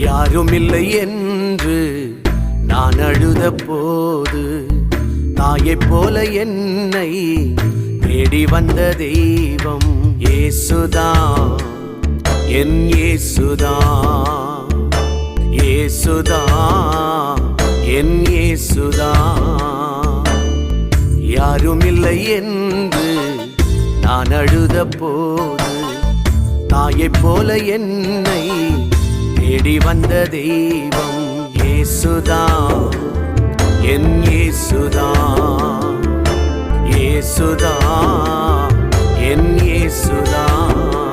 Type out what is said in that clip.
யாருமில்லை என்று நான் அழுத போது தாயைப் போல என்னை தேடி வந்த தெய்வம் இயேசுதான், என் இயேசுதான், இயேசுதான், என் இயேசுதான். யாருமில்லை என்று நான் அழுத போது தாயைப் போல என்னை தேடி வந்த தெய்வம் இயேசுதான், என் இயேசுதான், இயேசுதான், என் இயேசுதான்.